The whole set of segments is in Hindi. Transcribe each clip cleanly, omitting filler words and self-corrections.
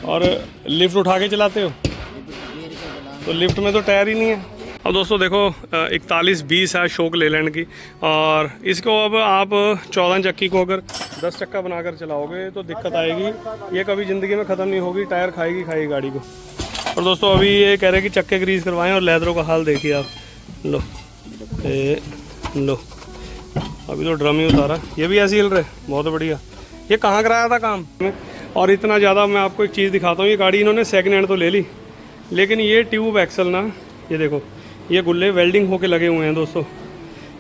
और लिफ्ट उठा के चलाते हो? तो लिफ्ट में तो टायर ही नहीं है। अब दोस्तों देखो 4120 है अशोक लेलैंड की, और इसको अब आप 14 चक्की को अगर 10 चक्का बनाकर चलाओगे तो दिक्कत आएगी, ये कभी ज़िंदगी में ख़त्म नहीं होगी, टायर खाएगी गाड़ी को। और दोस्तों अभी ये कह रहे हैं कि चक्के ग्रीस करवाएं, और लेदरों का हाल देखिए आप, लो लो अभी तो ड्रम ही उतारा, ये भी ऐसे हिल रहे, बहुत बढ़िया। ये कहाँ कराया था काम में? और इतना ज़्यादा मैं आपको एक चीज़ दिखाता हूँ, ये गाड़ी इन्होंने सेकंड हैंड तो ले ली, लेकिन ये ट्यूब एक्सल ना, ये देखो ये गुल्ले वेल्डिंग होके लगे हुए हैं दोस्तों।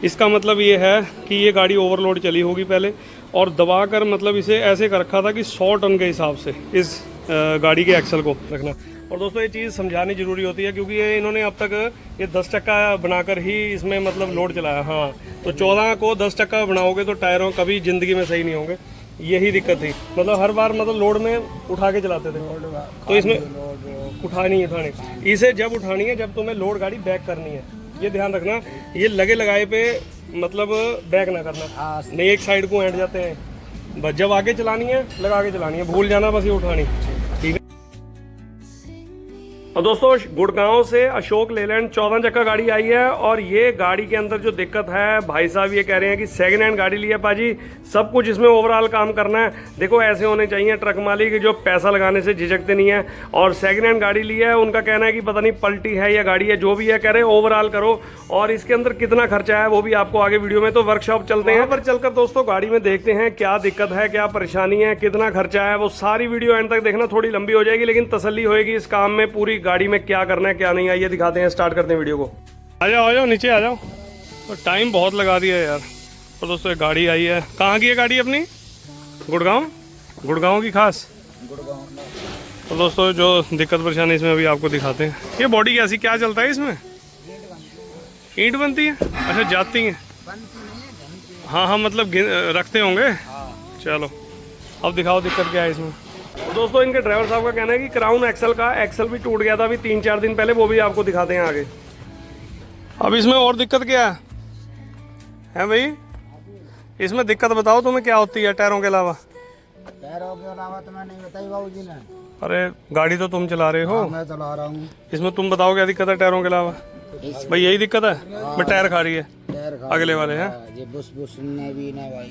इसका मतलब ये है कि ये गाड़ी ओवरलोड चली होगी पहले, और दबा कर मतलब इसे ऐसे कर रखा था कि 100 टन के हिसाब से इस गाड़ी के एक्सल को रखना। और दोस्तों ये चीज़ समझानी ज़रूरी होती है, क्योंकि ये इन्होंने अब तक ये 10 चक्का बनाकर ही इसमें मतलब लोड चलाया। हाँ, तो 14 को 10 चक्का बनाओगे तो टायरों कभी ज़िंदगी में सही नहीं होंगे, यही दिक्कत थी। मतलब हर बार मतलब लोड में उठा के चलाते थे, तो इसमें उठानी इसे जब उठानी है जब तुम्हें लोड गाड़ी बैक करनी है, ये ध्यान रखना। ये लगे लगाए पे मतलब बैक ना करना, नहीं एक साइड को ऐंठ जाते हैं। बस जब आगे चलानी है लगा के चलानी है, भूल जाना बस ये उठानी, ठीक है। और दोस्तों गुड़गांव से अशोक लेलैंड 14 चक्का गाड़ी आई है, और ये गाड़ी के अंदर जो दिक्कत है, भाई साहब ये कह रहे हैं कि सेकंड हैंड गाड़ी ली है पाजी, सब कुछ इसमें ओवरऑल काम करना है। देखो ऐसे होने चाहिए ट्रक मालिक जो पैसा लगाने से झिझकते नहीं है, और सेकंड हैंड गाड़ी ली है, उनका कहना है कि पता नहीं पलटी है या गाड़ी है, जो भी है कह रहे हैं ओवरऑल करो, और इसके अंदर कितना खर्चा है वो भी आपको आगे वीडियो में, तो वर्कशॉप चलते हैं, पर चलकर दोस्तों गाड़ी में देखते हैं क्या दिक्कत है, क्या परेशानी है, कितना खर्चा है। वो सारी वीडियो एंड तक देखना, थोड़ी लंबी हो जाएगी लेकिन तसल्ली होएगी इस काम में, पूरी गाड़ी में क्या करना है क्या नहीं है ये दिखाते हैं, स्टार्ट करते हैं वीडियो को। आ जाओ नीचे आ जाओ, तो टाइम बहुत लगा दिया यार। तो दोस्तों एक गाड़ी आई है, कहाँ की है गाड़ी अपनी? गुड़गांव की खास गुड़गांव। तो दोस्तों जो दिक्कत परेशानी इसमें अभी आपको दिखाते हैं। ये बॉडी कैसी क्या चलता है इसमें? ईंट बनती है, अच्छा जाती है, हाँ मतलब रखते होंगे। चलो अब दिखाओ दिक्कत क्या है इसमें। तो दोस्तों इनके ड्राइवर साहब का कहना है कि क्राउन एक्सल का एक्सल भी टूट गया था अभी 3-4 दिन पहले, वो भी आपको दिखाते हैं आगे। अब इसमें और दिक्कत क्या है भाई? इसमें दिक्कत बताओ तुम्हें क्या होती है टायरों के अलावा? टायरों के अलावा तो मैं नहीं बताई बाबूजी ने। अरे गाड़ी तो तुम चला रहे हो। मैं चला रहा हूँ। इसमें तुम बताओ क्या दिक्कत है टायरों के अलावा? भाई यही दिक्कत है, मैं टायर खा रही है अगले वाले हैं। ये बुश ने भी ना भाई,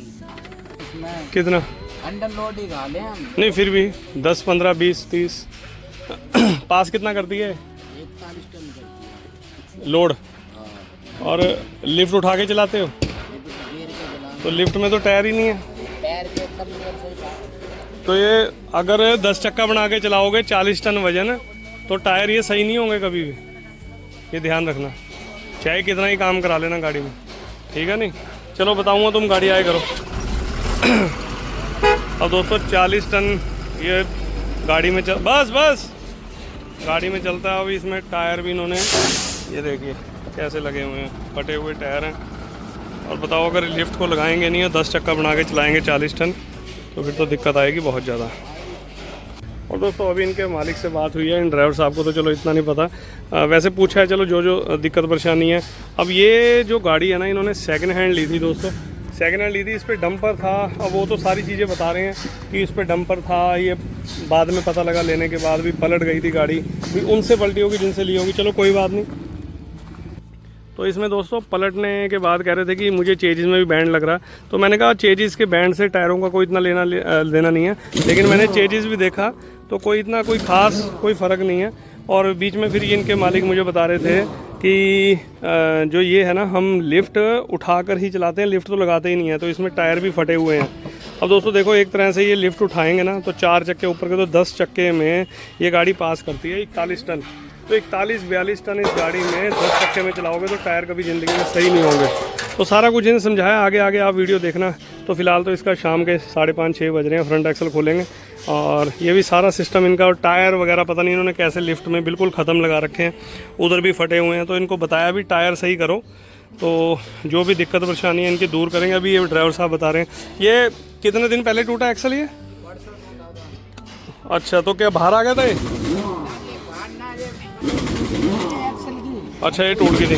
इसमें कितना अंडर लोड ही खा ले हम। नहीं फिर भी 10, 15, 20, 30 पास कितना करती है? 41 टन करती है लोड। और लिफ्ट उठा के चलाते हो? तो लिफ्ट में तो टायर ही नहीं है। टायर के एकदम से। तो ये अगर 10 चक्का बना के चलाओगे 40 टन वजन, तो टायर ये सही नहीं होंगे कभी भी, ये ध्यान रखना, चाहे कितना ही काम करा लेना गाड़ी में, ठीक है नहीं। चलो बताऊंगा, तुम गाड़ी आए करो। अब दोस्तों 40 टन ये गाड़ी में बस गाड़ी में चलता है। अभी इसमें टायर भी इन्होंने ये देखिए कैसे लगे हुए हैं, फटे हुए टायर हैं। और बताओ अगर लिफ्ट को लगाएंगे नहीं और 10 चक्का बना के चलाएंगे 40 टन, तो फिर तो दिक्कत आएगी बहुत ज़्यादा। और दोस्तों अभी इनके मालिक से बात हुई है, इन ड्राइवर साहब को तो चलो इतना नहीं पता, वैसे पूछा है चलो जो दिक्कत परेशानी है। अब ये जो गाड़ी है ना, इन्होंने सेकंड हैंड ली थी दोस्तों, सेकंड हैंड ली थी, इस पर डंपर था। अब वो तो सारी चीज़ें बता रहे हैं कि इस पर डंपर था, ये बाद में पता लगा लेने के बाद भी पलट गई थी गाड़ी, भी उनसे पलटी होगी जिनसे ली होगी, चलो कोई बात नहीं। तो इसमें दोस्तों पलटने के बाद कह रहे थे कि मुझे चेजिस में भी बैंड लग रहा, तो मैंने कहा चेजिस के बैंड से टायरों का कोई इतना देना नहीं है, लेकिन मैंने चेजिस भी देखा तो कोई इतना कोई ख़ास कोई फ़र्क नहीं है। और बीच में फिर ये इनके मालिक मुझे बता रहे थे कि जो ये है ना, हम लिफ्ट उठाकर ही चलाते हैं, लिफ्ट तो लगाते ही नहीं है, तो इसमें टायर भी फटे हुए हैं। अब दोस्तों देखो एक तरह से ये लिफ्ट उठाएंगे ना तो 4 चक्के ऊपर के, तो 10 चक्के में ये गाड़ी पास करती है 41 टन। तो 41-42 टन इस गाड़ी में 10 चक्के में चलाओगे तो टायर कभी ज़िंदगी में सही नहीं होंगे। तो सारा कुछ इन्हें समझाया, आगे आप वीडियो देखना। तो फिलहाल तो इसका शाम के 5:30-6 बज रहे हैं, फ्रंट एक्सल खोलेंगे और ये भी सारा सिस्टम इनका, और टायर वगैरह पता नहीं इन्होंने कैसे लिफ्ट में बिल्कुल ख़त्म लगा रखे हैं, उधर भी फटे हुए हैं। तो इनको बताया भी टायर सही करो, तो जो भी दिक्कत परेशानी है इनकी दूर करेंगे। अभी ये ड्राइवर साहब बता रहे हैं ये कितने दिन पहले टूटा एक्सल ये? अच्छा, तो क्या बाहर आ गया था ये? अच्छा, ये टूट गई थी।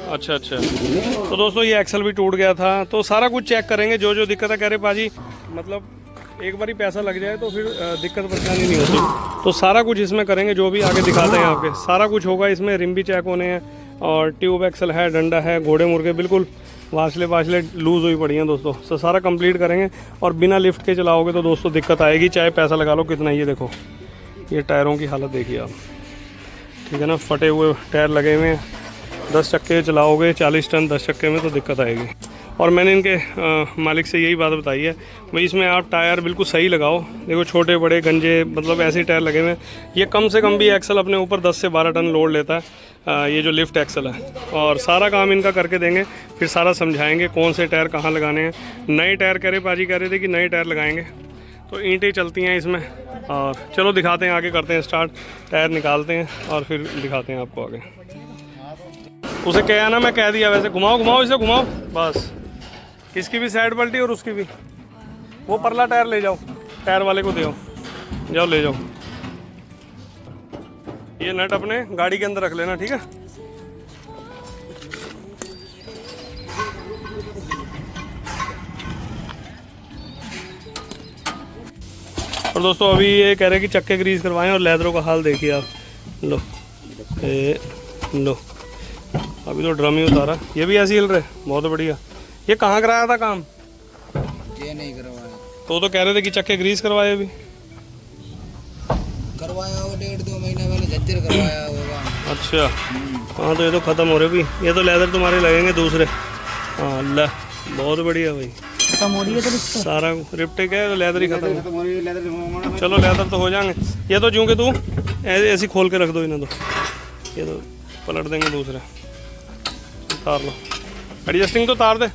अच्छा। तो दोस्तों ये एक्सल भी टूट गया था, तो सारा कुछ चेक करेंगे, जो दिक्कत है। कह रहे पाजी मतलब एक बार ही पैसा लग जाए तो फिर दिक्कत परेशानी नहीं होती। तो सारा कुछ इसमें करेंगे, जो भी आगे दिखाते हैं आपके, सारा कुछ होगा इसमें। रिम भी चेक होने हैं और ट्यूब एक्सल है, डंडा है, घोड़े मुर्गे बिल्कुल वासले लूज़ हुई पड़ी हैं दोस्तों। तो सारा कंप्लीट करेंगे और बिना लिफ्ट के चलाओगे तो दोस्तों दिक्कत आएगी, चाहे पैसा लगा लो कितना। ये देखो, ये टायरों की हालत देखिए आप, ठीक है ना, फटे हुए टायर लगे हुए हैं। 10 चक्के चलाओगे 40 टन 10 चक्के में तो दिक्कत आएगी। और मैंने इनके मालिक से यही बात बताई है भाई, इसमें आप टायर बिल्कुल सही लगाओ। देखो छोटे बड़े गंजे मतलब ऐसे टायर लगे हुए हैं। ये कम से कम भी एक्सल अपने ऊपर 10 से 12 टन लोड लेता है, ये जो लिफ्ट एक्सल है। और सारा काम इनका करके देंगे, फिर सारा समझाएंगे कौन से टायर कहाँ लगाने हैं। नए टायर पाजी कह रहे थे कि नए टायर लगाएंगे, तो ईंटें चलती हैं इसमें। और चलो दिखाते हैं, आगे करते हैं स्टार्ट, टायर निकालते हैं और फिर दिखाते हैं आपको आगे। उसे क्या है ना, मैं कह दिया वैसे, घुमाओ इसे घुमाओ बस। इसकी भी साइड पलटी और उसकी भी। वो परला टायर ले जाओ, टायर वाले को दो, जाओ ले जाओ। ये नट अपने गाड़ी के अंदर रख लेना, ठीक है। और दोस्तों अभी ये कह रहे हैं कि चक्के ग्रीस करवाएं, और लेदरों का हाल देखिए आप। लो लो, अभी तो ड्रम ही उतारा, ये भी ऐसे हिल रहे, बहुत बढ़िया। ये कहाँ कराया था काम? ये नहीं करवाया तो कह रहे थे कि चक्के ग्रीस करवाए। अभी करवाया हो 1.5-2 महीने पहले, झज्जर करवाया होगा। अच्छा हाँ, तो ये तो ख़त्म हो रहे भी। ये तो लेदर तुम्हारे लगेंगे दूसरे। हाँ अल्लाह, बहुत बढ़िया भाई, खत्म हो रही है तो सारा रिप्टिक है, तो लेदर ही खत्म हो रही है। चलो लेदर तो हो जाएंगे। ये तो जूँ के तू ऐसे खोल के रख दो इन्हें, तो ये तो पलट देंगे दूसरे। तार लो, एडजस्टिंग तो तार दे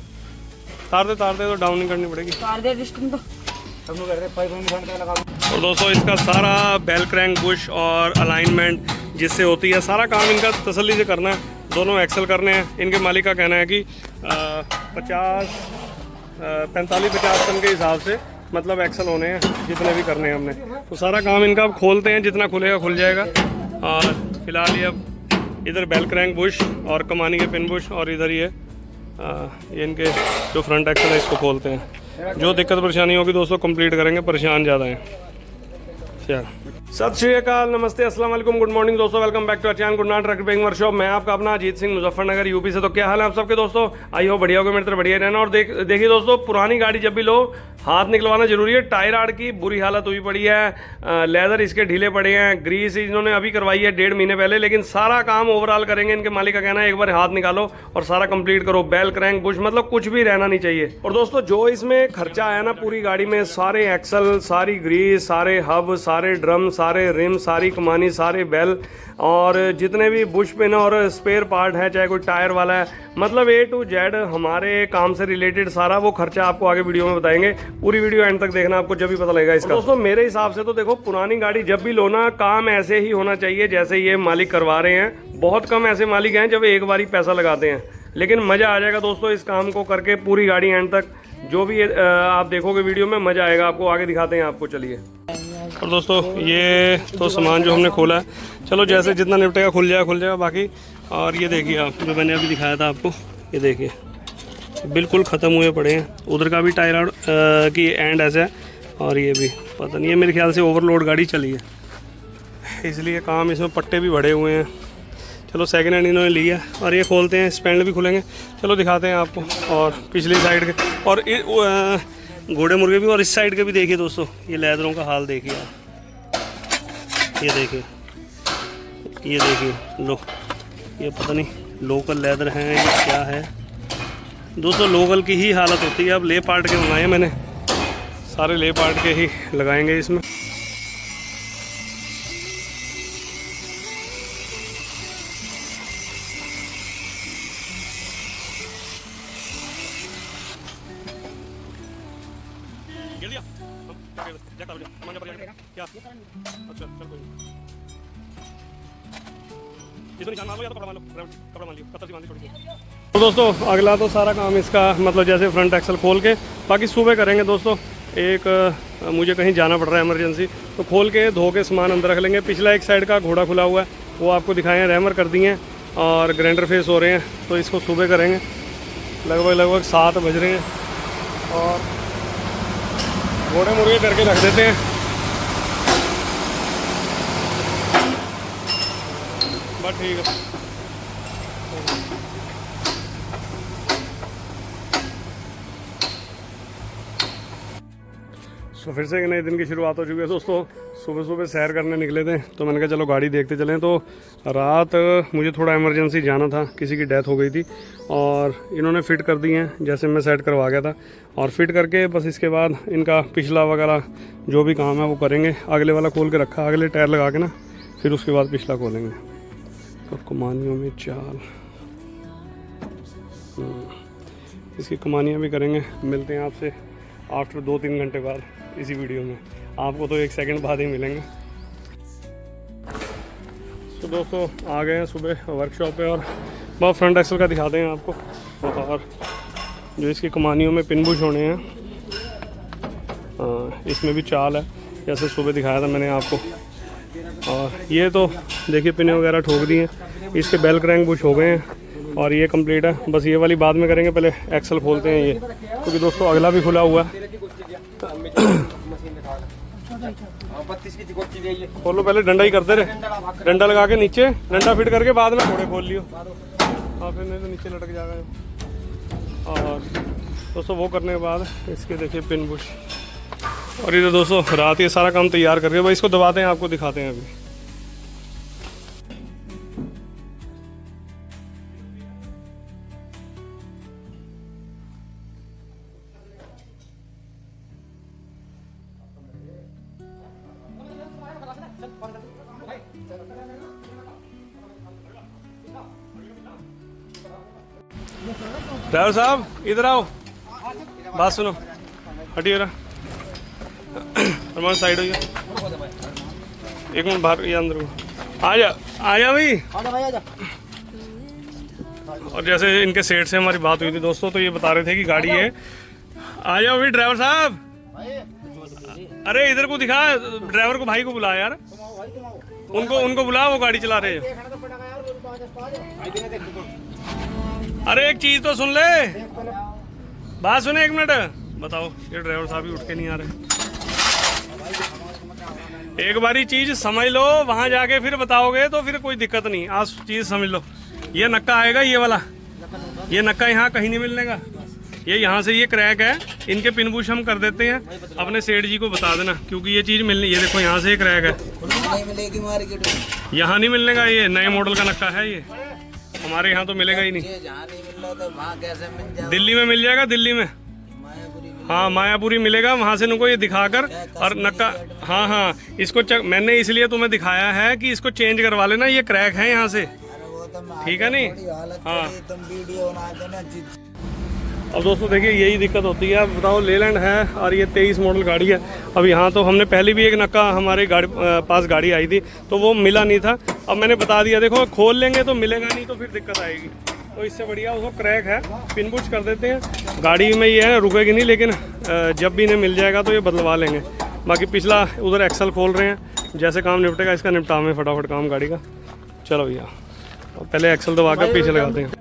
तो डाउन नहीं करनी पड़ेगी। और दोस्तों इसका सारा बेल क्रैंक बुश और अलाइनमेंट जिससे होती है, सारा काम इनका तसल्ली से करना है। दोनों एक्सल करने हैं। इनके मालिक का कहना है कि 45-50 टन के हिसाब से मतलब एक्सल होने हैं, जितने भी करने हैं हमने। तो सारा काम इनका अब खोलते हैं, जितना खुलेगा खुल जाएगा। और फिलहाल ये अब इधर बेल क्रैंक बुश और कमानी के पिन बुश, और इधर ये इनके जो फ्रंट एक्सल है इसको खोलते हैं। जो दिक्कत परेशानी होगी दोस्तों कंप्लीट करेंगे, परेशान ज़्यादा हैं। सत श्री अकाल, नमस्ते, अस्सलाम वालेकुम, गुड मॉर्निंग दोस्तों, वेलकम बैक टू अचान गुड नाट रिपेयरिंग वर्कशॉप। मैं आपका अपना अजीत सिंह, मुजफ्फरनगर यूपी से। तो क्या हाल है आप सबके दोस्तों? आई हो बढ़िया होगा, मेरे तरफ बढ़िया रहना। और देखिए दोस्तों, पुरानी गाड़ी जब भी लो हाथ निकलवाना जरूरी है। टायर आड़ की बुरी हालत हुई पड़ी है, लेदर इसके ढीले पड़े हैं, ग्रीस इन्होंने अभी करवाई है 1.5 महीने पहले, लेकिन सारा काम ओवरऑल करेंगे। इनके मालिक का कहना है एक बार हाथ निकालो और सारा कंप्लीट करो। बेल क्रैंक बुश मतलब कुछ भी रहना नहीं चाहिए। और दोस्तों जो इसमें खर्चा आया ना पूरी गाड़ी में, सारे एक्सल, सारी ग्रीस, सारे हब, सारे ड्रम, सारे रिम, सारी कमानी, सारे बेल, और जितने भी बुश पिन और स्पेयर पार्ट है, चाहे कोई टायर वाला है, मतलब A to Z हमारे काम से रिलेटेड सारा वो खर्चा आपको आगे वीडियो में बताएंगे। पूरी वीडियो एंड तक देखना, आपको जब भी पता लगेगा इसका। दोस्तों मेरे हिसाब से तो देखो, पुरानी गाड़ी जब भी लो ना, काम ऐसे ही होना चाहिए जैसे ये मालिक करवा रहे हैं। बहुत कम ऐसे मालिक हैं जब एक बार ही पैसा लगाते हैं, लेकिन मज़ा आ जाएगा दोस्तों इस काम को करके। पूरी गाड़ी एंड तक जो भी आप देखोगे वीडियो में, मज़ा आएगा आपको। आगे दिखाते हैं आपको, चलिए। और दोस्तों ये तो सामान जो हमने खोला है, चलो जैसे जितना निपटेगा खुल जाएगा बाकी। और ये देखिए आप, जो मैंने अभी दिखाया था आपको, ये देखिए बिल्कुल ख़त्म हुए पड़े हैं। उधर का भी टायर की एंड ऐसा है, और ये भी पता नहीं है, मेरे ख्याल से ओवरलोड गाड़ी चली है, इसलिए काम इसमें पट्टे भी बढ़े हुए हैं। चलो सेकेंड हैंड इन्होंने लिया। और ये खोलते हैं, स्पैंड भी खुलेंगे, चलो दिखाते हैं आपको। और पिछली साइड के और घोड़े मुर्गे भी, और इस साइड के भी देखिए दोस्तों। ये लेदरों का हाल देखिए आप, ये देखिए लो, ये पता नहीं लोकल लेदर हैं ये क्या है दोस्तों। लोकल की ही हालत होती है। अब ले पार्ट के मंगाए मैंने, सारे ले पार्ट के ही लगाएंगे इसमें। क्या? अच्छा चल कोई नहीं। तो दोस्तों अगला तो सारा काम इसका मतलब जैसे फ्रंट एक्सल खोल के, बाकी सुबह करेंगे दोस्तों। एक मुझे कहीं जाना पड़ रहा है इमरजेंसी, तो खोल के धो के सामान अंदर रख लेंगे। पिछला एक साइड का घोड़ा खुला हुआ है, वो आपको दिखाए हैं, रैमर कर दिए हैं और ग्राइंडर फेस हो रहे हैं, तो इसको सुबह करेंगे। लगभग 7 बज रहे हैं और घोड़े मुर्गे करके रख देते हैं। बस ठीक है। तो फिर से एक नए दिन की शुरुआत हो चुकी है दोस्तों। सुबह सुबह सैर करने निकले थे तो मैंने कहा चलो गाड़ी देखते चलें। तो रात मुझे थोड़ा इमरजेंसी जाना था, किसी की डेथ हो गई थी और इन्होंने फ़िट कर दी हैं, जैसे मैं सेट करवा गया था। और फिट करके बस इसके बाद इनका पिछला वगैरह जो भी काम है वो करेंगे। अगले वाला खोल के रखा, अगले टायर लगा के ना, फिर उसके बाद पिछला खोलेंगे। तो कमानियों में चाल, इसकी कमानियाँ भी करेंगे। मिलते हैं आपसे आफ्टर 2-3 घंटे बाद इसी वीडियो में। आपको तो 1 सेकंड बाद ही मिलेंगे। तो दोस्तों आ गए हैं सुबह वर्कशॉप पे और बहुत फ्रंट एक्सल का दिखाते हैं आपको। और जो इसकी कमानियों में पिन बुश होने हैं, इसमें भी चाल है जैसे सुबह दिखाया था मैंने आपको। और ये तो देखिए पिने वगैरह ठोक दी हैं। इसके बेल क्रैंक बुश हो गए हैं और ये कंप्लीट है। बस ये वाली बाद में करेंगे, पहले एक्सल खोलते हैं ये, क्योंकि दोस्तों अगला भी खुला हुआ है। खोलो, पहले डंडा ही करते रहे, डंडा लगा के नीचे, डंडा फिट करके बाद में घोड़े खोल लियो। हाँ फिर नहीं तो नीचे लटक जाएगा। और दोस्तों वो करने के बाद इसके देखिए पिन बुश। और ये दोस्तों रात ये सारा काम तैयार करके भाई इसको दबाते हैं, आपको दिखाते हैं अभी। ड्राइवर साहब इधर आओ, बात सुनो, हटिए रहा साइड हो। एक मिनट बाहर, ये अंदर को आ जा भाई। और जैसे इनके सेठ से हमारी बात हुई थी दोस्तों, तो ये बता रहे थे कि गाड़ी है। आ जाओ भाई ड्राइवर साहब, अरे इधर को दिखा, ड्राइवर को भाई को बुला यार, उनको बुला, वो गाड़ी चला रहे हैं। अरे एक चीज तो सुन ले, बात सुने एक मिनट। बताओ ये ड्राइवर साहब ही उठ के नहीं आ रहे। एक बारी चीज समझ लो, वहां जाके फिर बताओगे तो फिर कोई दिक्कत नहीं। आज चीज समझ लो, ये नक्का आएगा, ये वाला, ये नक्का यहाँ कहीं नहीं मिलने का। ये यहाँ से ये क्रैक है, इनके पिन बुश हम कर देते हैं। अपने सेठ जी को बता देना, क्योंकि ये चीज मिलनी। ये देखो यहाँ से ये क्रैक है, यहाँ नहीं मिलने का। ये नए मॉडल का नक्का है, ये हमारे यहाँ तो मिलेगा ही नहीं। दिल्ली में मिल जाएगा, दिल्ली में, हाँ मायापुरी मिलेगा। वहाँ से इनको ये दिखाकर और नक्का, हाँ इसको मैंने इसलिए तुम्हें दिखाया है कि इसको चेंज करवा लेना, ये क्रैक है यहाँ से, ठीक है नहीं। हाँ अब दोस्तों देखिए यही दिक्कत होती है। अब बताओ लेलैंड है और ये 23 मॉडल गाड़ी है। अब यहाँ तो हमने पहले भी एक नक्का हमारे पास गाड़ी आई थी तो वो मिला नहीं था। अब मैंने बता दिया, देखो खोल लेंगे तो मिलेगा नहीं तो फिर दिक्कत आएगी। तो इससे बढ़िया उसको क्रैक है, पिन बुश कर देते हैं। गाड़ी में ये है रुकेगी नहीं, लेकिन जब भी इन्हें मिल जाएगा तो ये बदलवा लेंगे। बाकी पिछला उधर एक्सल खोल रहे हैं, जैसे काम निपटेगा इसका निपटावे फटाफट काम गाड़ी का। चलो भैया पहले एक्सल दबा कर पीछे लगाते हैं।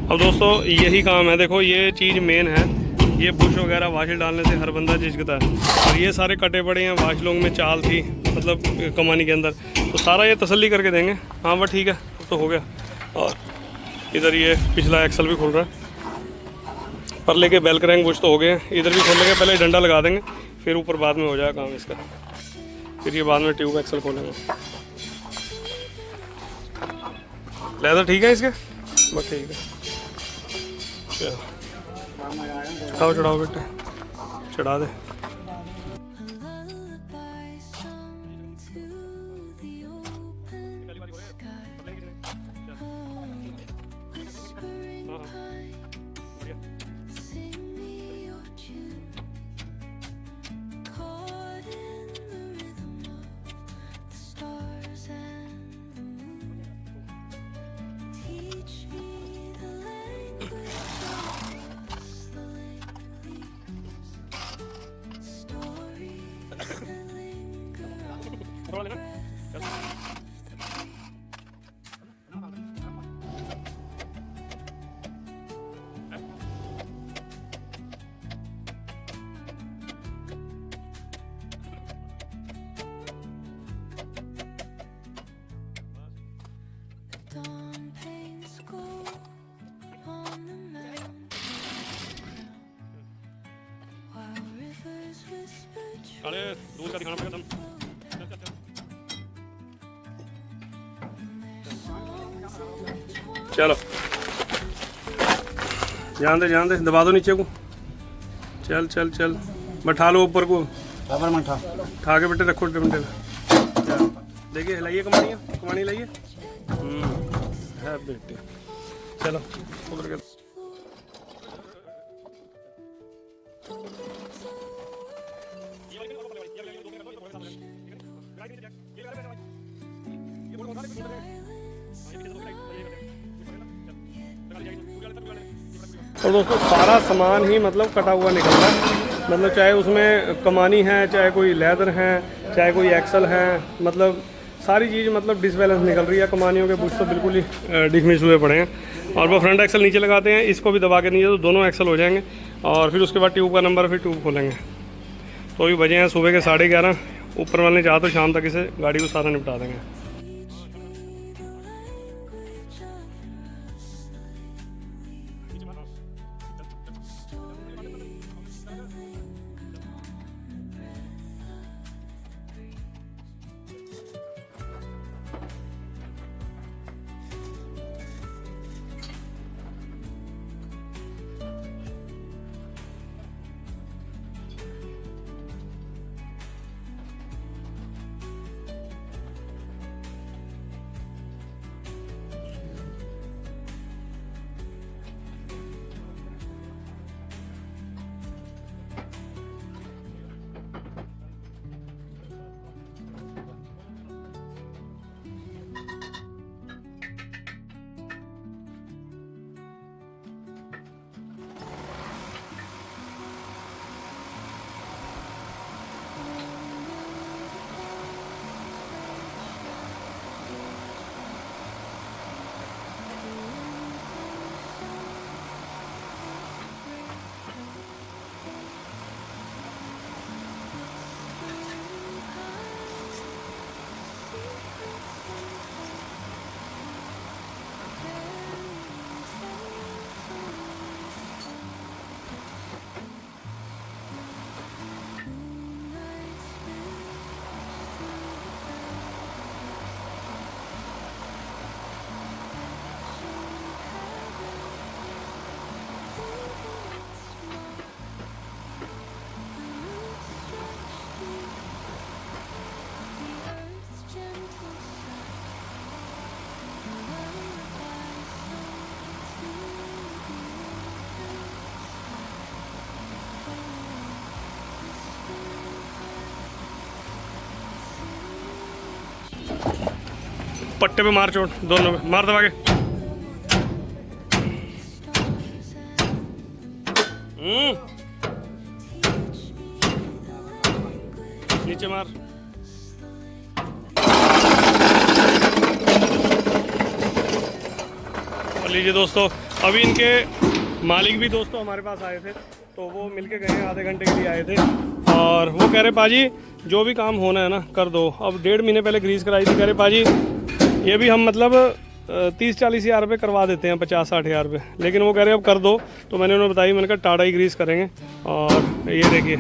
अब दोस्तों यही काम है, देखो ये चीज़ मेन है, ये बुश वगैरह वाश डालने से हर बंदा झिझकता है। और ये सारे कटे पड़े हैं, वाश लोग में चाल थी मतलब कमानी के अंदर, तो सारा ये तसल्ली करके देंगे। हाँ वह ठीक है, तो हो गया। और इधर ये पिछला एक्सल भी खुल रहा है, परले के बेल क्रैंक बुश तो हो गए हैं, इधर भी खोल लेंगे। पहले डंडा लगा देंगे, फिर ऊपर बाद में हो जाएगा काम इसका, फिर ये बाद में ट्यूब एक्सल खोलेंगे। लेदर ठीक है इसके, बस ठीक है। चढ़ाओ चढ़ाओ बेटे, चढ़ा दे। अरे दूर का दिखाना पड़ेगा तुम। चलो जान दे दबा दो नीचे को। चल चल चल बैठा लो ऊपर को, ठा के बेटे रखो डंडे पे। देखिए हिलाइए कमानी लाइए। है बेटे, चलो ऊपर के। और दोस्तों सारा सामान ही मतलब कटा हुआ निकल रहा है, मतलब चाहे उसमें कमानी है, चाहे कोई लेदर है, चाहे कोई एक्सल है, मतलब सारी चीज़ मतलब डिसबैलेंस निकल रही है। कमानियों के बुश तो बिल्कुल ही डिसमिस हुए पड़े हैं। और वो फ्रंट एक्सल नीचे लगाते हैं, इसको भी दबा के नीचे तो दोनों एक्सल हो जाएंगे। और फिर उसके बाद ट्यूब का नंबर, फिर ट्यूब खोलेंगे। तो अभी बजे हैं सुबह के 11:30। ऊपर वाले ने चाहा तो शाम तक इसे गाड़ी को सारा निपटा देंगे। पट्टे पे मार चोट, दोनों पे मार दबा के। नीचे मार। और लीजिए दोस्तों, अभी इनके मालिक भी दोस्तों हमारे पास आए थे, तो वो मिलके गए हैं, आधे घंटे के लिए आए थे। और वो कह रहे पाजी जो भी काम होना है ना कर दो। अब 1.5 महीने पहले ग्रीस कराई थी, कह रहे पाजी ये भी हम मतलब 30-40 हज़ार रुपये करवा देते हैं, 50-60 हज़ार रुपये, लेकिन वो कह रहे अब कर दो। तो मैंने उन्हें बताई, मैंने कहा टाटा ही ग्रीस करेंगे। और ये देखिए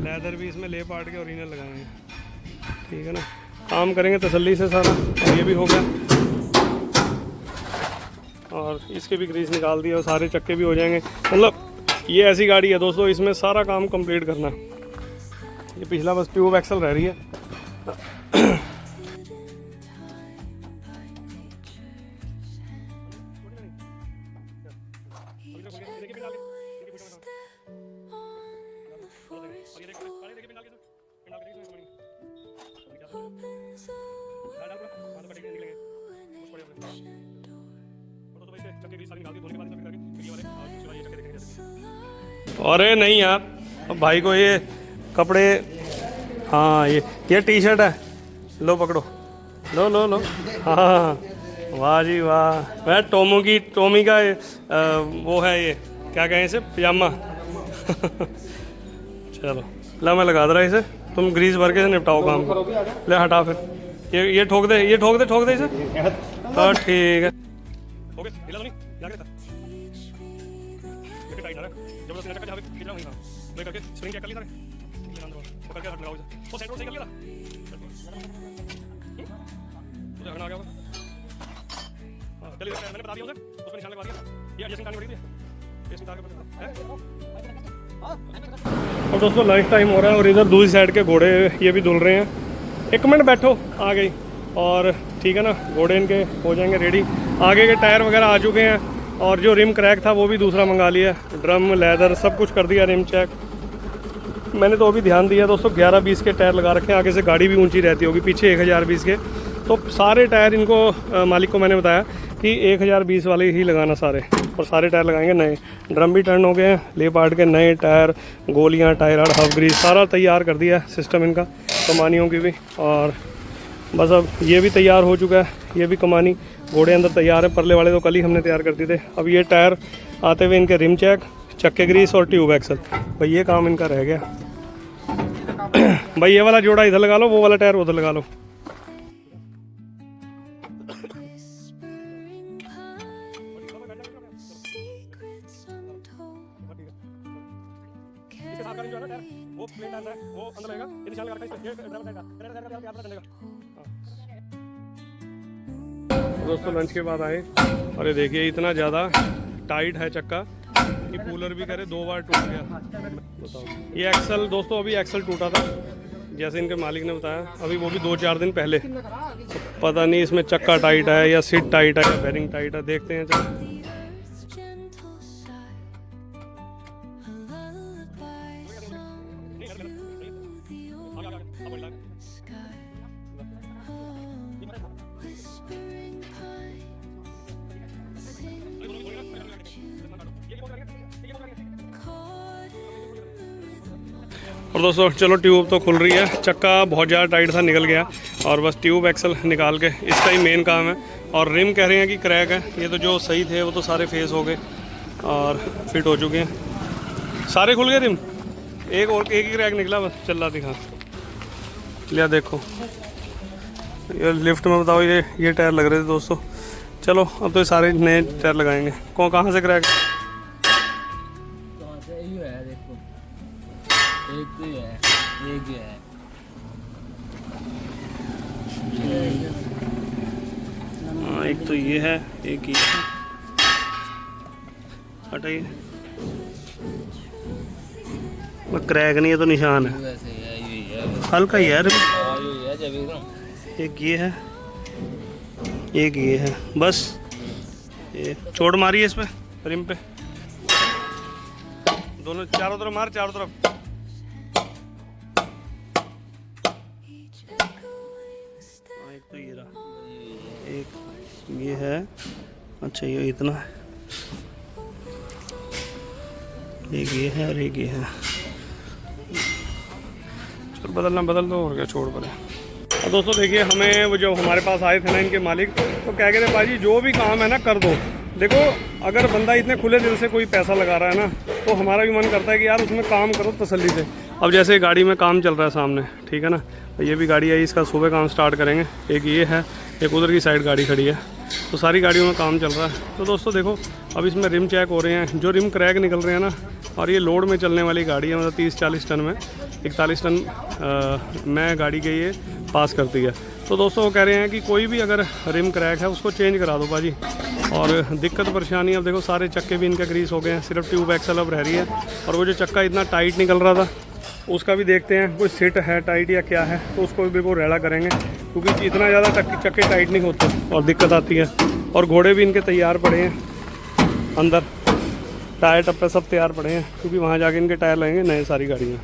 लेदर भी इसमें ले पाट के ओरिजिनल लगाएंगे, ठीक है ना। काम करेंगे तसल्ली से सारा। और ये भी हो गया, और इसके भी ग्रीस निकाल दिया और सारे चक्के भी हो जाएंगे। मतलब ये ऐसी गाड़ी है दोस्तों, इसमें सारा काम कंप्लीट करना। ये पिछला बस ट्यूब एक्सल रह रही है। अरे नहीं यार, अब भाई को ये कपड़े, हाँ ये टी शर्ट है, लो पकड़ो, लो लो लो। हाँ वाह जी वाह, मैं टोमी का वो है, ये क्या कहें इसे, पजामा। चलो ला मैं लगा दे रहा इसे, तुम ग्रीस भर के निपटाओ काम को। ले हटा फिर ये ठोक दे, ये ठोक दे इसे। हाँ ठीक है, मैंने बता दिया उसे, उसमें निशान लगवा दिया। ये एडजस्टिंग तार पड़ी थी, एडजस्टिंग तार है। और दोस्तों लंच टाइम हो रहा है और इधर दूसरी साइड के घोड़े ये भी धुल रहे हैं। 1 मिनट बैठो, आ गई। और ठीक है ना, घोड़े इनके हो जाएंगे रेडी। आगे के टायर वगैरह आ चुके हैं, और जो रिम क्रैक था वो भी दूसरा मंगा लिया। ड्रम लेदर सब कुछ कर दिया, रिम चेक मैंने तो अभी ध्यान दिया दोस्तों। 11-20 के टायर लगा रखे हैं, आगे से गाड़ी भी ऊंची रहती होगी, पीछे 1020 के। तो सारे टायर इनको मालिक को मैंने बताया कि 1020 वाले ही लगाना सारे, और सारे टायर लगाएंगे नए। ड्रम भी टर्न हो गए हैं, ले पाट के नए टायर, गोलियां, टायर हार्ड, हब ग्रीस सारा तैयार कर दिया सिस्टम इनका, कमानियों की भी। और बस अब ये भी तैयार हो चुका है, ये भी कमानी, घोड़े अंदर तैयार है। परले वाले तो कल ही हमने तैयार कर दिए थे। अब ये टायर आते हुए इनके रिम चेक, चक्के ग्रीस और ट्यूब एक्सल, भाई ये काम इनका रह गया। भाई ये वाला जोड़ा इधर लगा लो, वो वाला टायर उधर लगा लो। दोस्तों लंच के बाद आए, और ये देखिए इतना ज़्यादा टाइट है चक्का कि कूलर भी करे 2 बार टूट गया। बताओ, ये एक्सल दोस्तों, अभी एक्सल टूटा था जैसे इनके मालिक ने बताया, अभी वो भी 2-4 दिन पहले। तो पता नहीं इसमें चक्का टाइट है या सीट टाइट है या बेरिंग टाइट है, देखते हैं। चलो और दोस्तों चलो ट्यूब तो खुल रही है, चक्का बहुत ज़्यादा टाइट था, निकल गया, और बस ट्यूब एक्सल निकाल के इसका ही मेन काम है। और रिम कह रहे हैं कि क्रैक है, ये तो जो सही थे वो तो सारे फेस हो गए और फिट हो चुके हैं, सारे खुल गए रिम। एक ही क्रैक निकला बस, चल रहा दिखा लिया। देखो ये लिफ्ट में बताओ, ये टायर लग रहे थे दोस्तों। चलो अब तो ये सारे नए टायर लगाएंगे। कहाँ से क्रैक? एक तो ये है, एक ये है। हाँ एक तो ये है, एक ये हटाइए, क्रैक नहीं है तो निशान है, हल्का ही है। एक ये है, एक ये है, बस ये चोट मारी है इस पे, रिम पे, दोनों चारों तरफ मार, चारों तरफ। एक तो ये रहा, एक ये है, अच्छा ये इतना है, एक ये है और एक ये है। चल बदलना बदल दो, और क्या छोड़ पड़े। और दोस्तों देखिए, हमें वो जो हमारे पास आए थे ना इनके मालिक, तो क्या कहते हैं भाजी जो भी काम है ना कर दो। देखो अगर बंदा इतने खुले दिल से कोई पैसा लगा रहा है ना, तो हमारा भी मन करता है कि यार उसमें काम करो तसल्ली से। अब जैसे गाड़ी में काम चल रहा है सामने, ठीक है ना, ये भी गाड़ी आई, इसका सुबह काम स्टार्ट करेंगे। एक ये है, एक उधर की साइड गाड़ी खड़ी है, तो सारी गाड़ियों में काम चल रहा है। तो दोस्तों देखो, अब इसमें रिम चेक हो रहे हैं, जो रिम क्रैक निकल रहे हैं ना, और ये लोड में चलने वाली गाड़ी है, मतलब 30-40 टन में, 41 टन में गाड़ी के ये पास करती है। तो दोस्तों वो कह रहे हैं कि कोई भी अगर रिम क्रैक है उसको चेंज करा दो भाजी। और दिक्कत परेशानी, अब देखो सारे चक्के भी इनके ग्रीस हो गए हैं, सिर्फ ट्यूब एक्सल अब रह रही है। और वो जो चक्का इतना टाइट निकल रहा था, उसका भी देखते हैं कोई सिट है टाइट या क्या है, तो उसको भी बिल्कुल रेड़ा करेंगे, क्योंकि इतना ज़्यादा चक्के टाइट नहीं होते और दिक्कत आती है। और घोड़े भी इनके तैयार पड़े हैं अंदर, टायर टप्पे सब तैयार पड़े हैं, क्योंकि वहाँ जाके इनके टायर लगेंगे नए सारी गाड़ी में।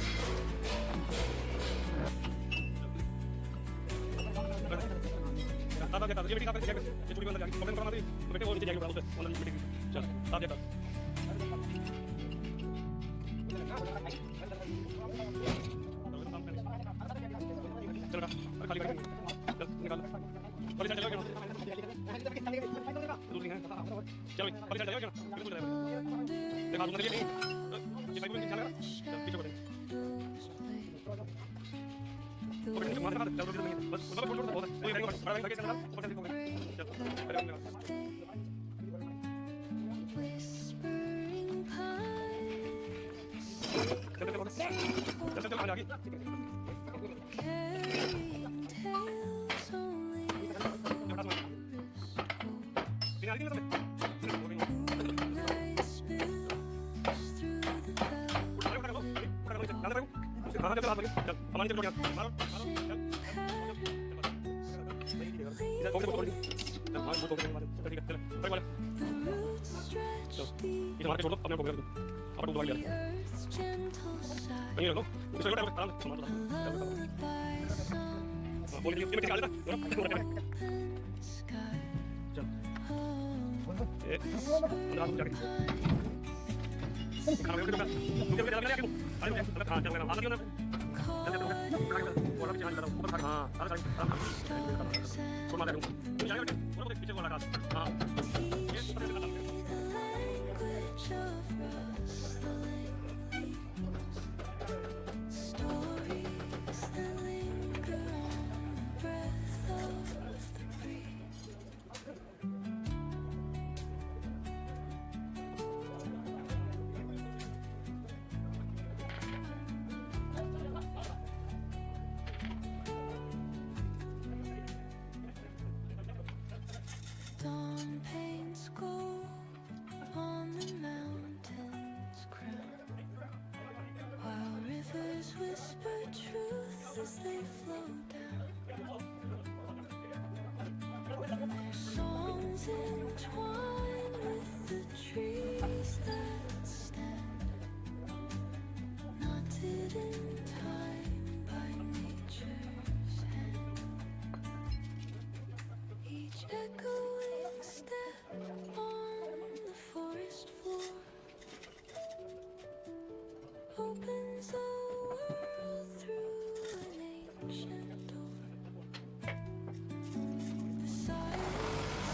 Dawn paints gold on the mountain's crown, while rivers whisper truth as they flow down. And their songs entwine with the trees that stand, knotted in time by nature's hand. Each echoing step on the forest floor opens a world through an ancient door. The silence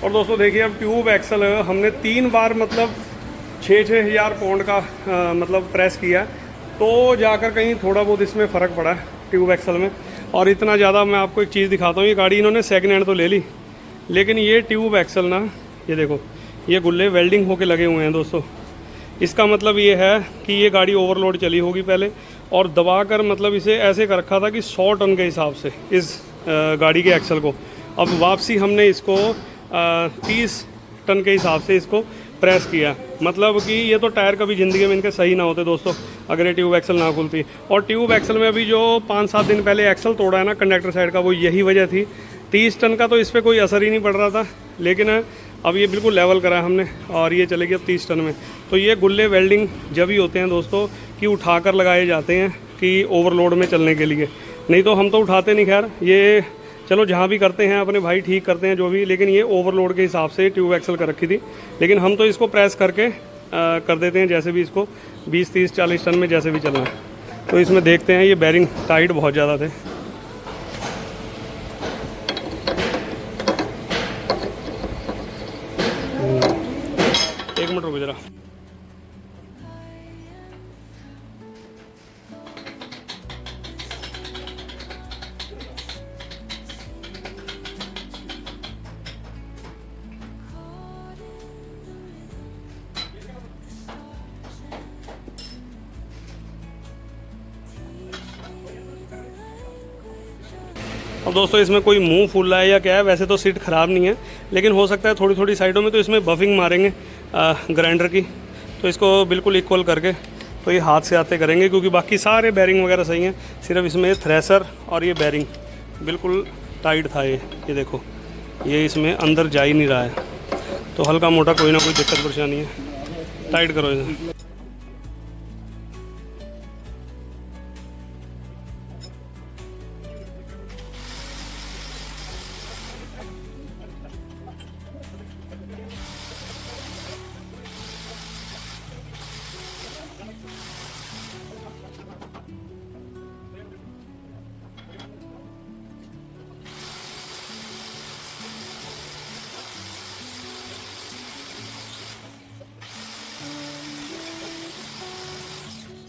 और दोस्तों देखिए अब ट्यूब एक्सल हमने 3 बार मतलब 6-6 हज़ार पाउंड का मतलब प्रेस किया, तो जाकर कहीं थोड़ा बहुत इसमें फ़र्क पड़ा है ट्यूब एक्सल में। और इतना ज़्यादा मैं आपको एक चीज़ दिखाता हूँ, ये गाड़ी इन्होंने सेकेंड हैंड तो ले ली, लेकिन ये ट्यूब एक्सल ना, ये देखो ये गुल्ले वेल्डिंग होके लगे हुए हैं दोस्तों। इसका मतलब ये है कि ये गाड़ी ओवरलोड चली होगी पहले, और दबा कर मतलब इसे ऐसे कर रखा था कि 100 टन के हिसाब से इस गाड़ी के एक्सल को। अब वापसी हमने इसको 30 टन के हिसाब से इसको प्रेस किया। मतलब कि ये तो टायर कभी ज़िंदगी में इनके सही ना होते दोस्तों अगर ये ट्यूब एक्सल ना खुलती। और ट्यूब एक्सल में अभी जो 5-7 दिन पहले एक्सल तोड़ा है ना कंडक्टर साइड का, वो यही वजह थी। 30 टन का तो इस पर कोई असर ही नहीं पड़ रहा था, लेकिन अब ये बिल्कुल लेवल करा है हमने और ये चलेगी अब 30 टन में। तो ये गुल्ले वेल्डिंग जब ही होते हैं दोस्तों कि उठा कर लगाए जाते हैं कि ओवरलोड में चलने के लिए, नहीं तो हम तो उठाते नहीं। खैर ये चलो जहाँ भी करते हैं अपने भाई ठीक करते हैं जो भी, लेकिन ये ओवरलोड के हिसाब से ट्यूब एक्सल कर रखी थी। लेकिन हम तो इसको प्रेस करके कर देते हैं जैसे भी, इसको 20, 30, 40 टन में जैसे भी चलना है। तो इसमें देखते हैं ये बेरिंग टाइट बहुत ज़्यादा थे। एक मिनट रुको जरा। अब दोस्तों इसमें कोई मुंह फूल रहा है या क्या है, वैसे तो सीट ख़राब नहीं है, लेकिन हो सकता है थोड़ी थोड़ी साइडों में तो इसमें बफिंग मारेंगे ग्राइंडर की। तो इसको बिल्कुल इक्वल करके तो ये हाथ से आते करेंगे, क्योंकि बाकी सारे बेरिंग वगैरह सही हैं, सिर्फ इसमें थ्रेसर और ये बेरिंग बिल्कुल टाइट था। ये देखो ये इसमें अंदर जा ही नहीं रहा है, तो हल्का मोटा कोई ना कोई दिक्कत परेशानी है। टाइट करो इसे।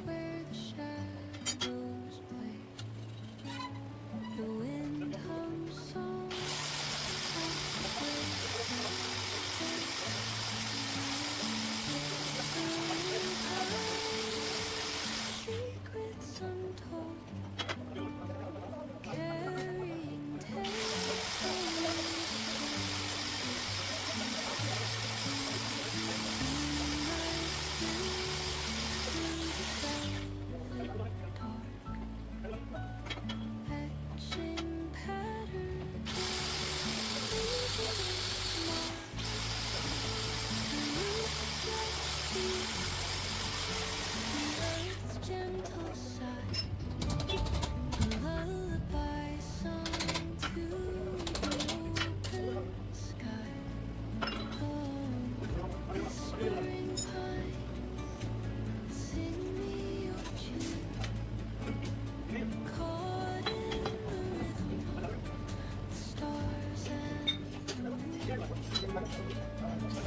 where the shadows play. The wind hums songs secrets untold, carrying tales. Etching patterns, earth's gentle sigh, a lullaby sung to the open sky. Oh, whispering pine, sing me your tune. Caught in the rhythm of the stars and the moon.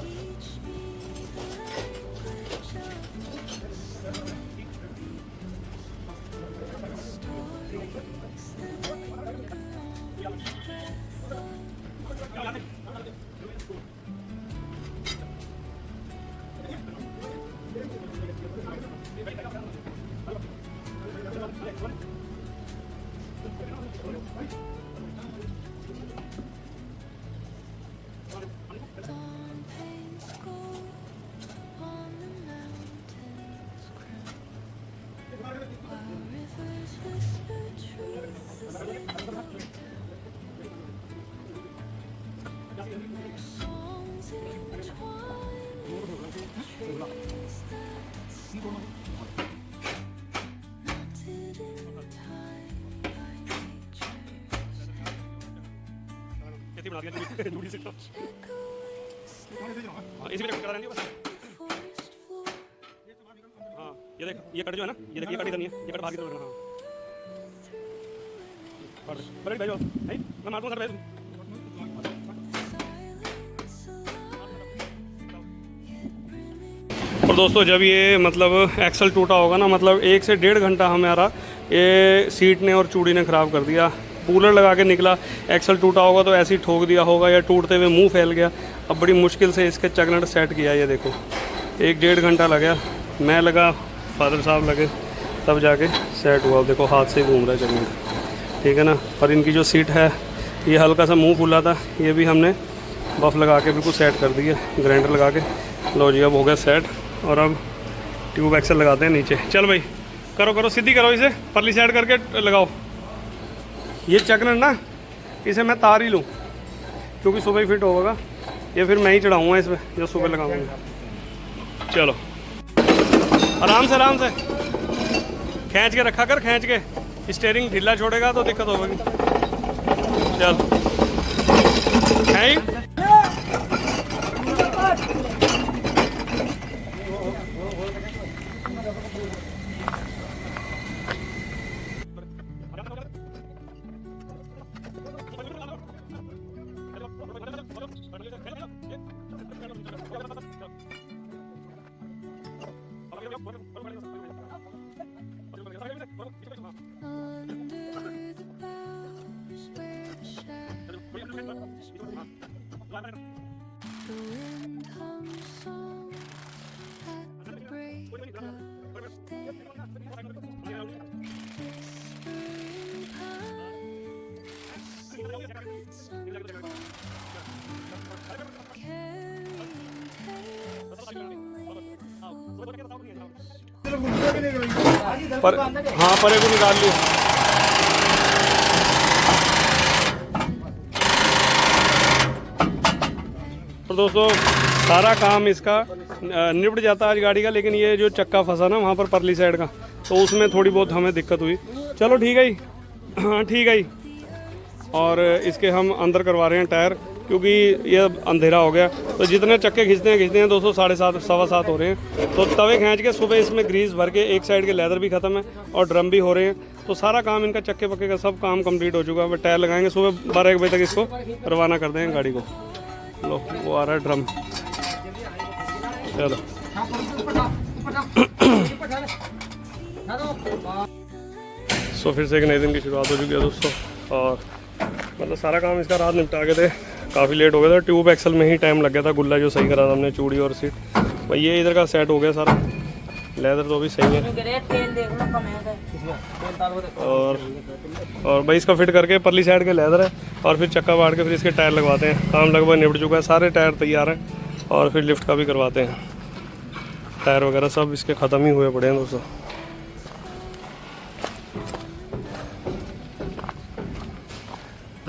Teach me the language of the stories that linger on the breath of dawn paints gold on the mountain's crown, while rivers whisper truth as they flow down. Their songs entwine with the trees that stand, knotted in time by nature's hand. कैसी बना दिया जूड़ी से। Echoing हाँ इसी में कट करा देंगे बस। forest floor, हाँ ये देख, ये कट जो है ना, ये देख ये कट इधर नहीं है, ये कट बाहर की तरफ रखना। हाँ पकड़ दे, बड़े भाई जाओ, नहीं मैं मार दूँगा सर भाई। silence और दोस्तों जब ये मतलब एक्सल टूटा होगा ना, मतलब 1 से 1.5 घंटा हमारा ये सीट ने और चूड़ी ने ख़राब कर दिया। कूलर लगा के निकला, एक्सल टूटा होगा तो ऐसे ही ठोक दिया होगा या टूटते हुए मुंह फैल गया। अब बड़ी मुश्किल से इसके चकनट सेट किया। ये देखो 1-1.5 घंटा लगा, मैं लगा, फादर साहब लगे, तब जाके सेट हुआ। देखो हाथ से घूम रहा है चकनट, ठीक है ना। और इनकी जो सीट है ये हल्का सा मुंह फूला था, ये भी हमने बफ लगा के बिल्कुल सेट कर दिया, ग्राइंडर लगा के। लो जी अब हो गया सेट। और अब ट्यूब एक्सल लगाते हैं नीचे। चल भाई करो करो, सीधी करो इसे, परली साइड करके लगाओ। ये चकनट ना, इसे मैं तार ही लूँ क्योंकि सुबह ही फिट होगा। ये फिर मैं ही चढ़ाऊँगा इसमें जो सुबह लगाऊँगा। चलो आराम से खींच के रखा कर, खींच के। स्टीयरिंग ढीला छोड़ेगा तो दिक्कत होगी। चल है The wind hums song at the break of day. Whispering pines, secrets untold, carrying tales only the पर हाँ परे को निकाल ली। तो दोस्तों सारा काम इसका निपट जाता आज गाड़ी का, लेकिन ये जो चक्का फंसा ना वहाँ पर परली साइड का, तो उसमें थोड़ी बहुत हमें दिक्कत हुई। चलो ठीक है ही, हाँ ठीक है ही। और इसके हम अंदर करवा रहे हैं टायर, क्योंकि ये अंधेरा हो गया। तो जितने चक्के खींचते हैं दोस्तों 7:30 7:15 हो रहे हैं। तो तवे खींच के सुबह इसमें ग्रीस भर के, एक साइड के लेदर भी ख़त्म है और ड्रम भी हो रहे हैं। तो सारा काम इनका चक्के पक्के का सब काम कंप्लीट हो चुका है। टायर लगाएंगे सुबह 12-1 बजे तक, इसको रवाना कर देंगे गाड़ी को। लो वो आ रहा है ड्रम। चलो सो फिर से एक नए दिन की शुरुआत हो चुकी है दोस्तों। और मतलब सारा काम इसका रात निपटा के थे, काफ़ी लेट हो गया था। ट्यूब एक्सल में ही टाइम लग गया था, गुल्ला जो सही करा था हमने, चूड़ी और सीट। भाई ये इधर का सेट हो गया सारा, लेदर तो भी सही है। और भाई इसका फिट करके परली साइड के लेदर है, और फिर चक्का बांट के फिर इसके टायर लगवाते हैं। काम लगभग निपट चुका है, सारे टायर तैयार हैं। और फिर लिफ्ट का भी करवाते हैं, टायर वगैरह सब इसके ख़त्म ही हुए पड़े हैं दोस्तों।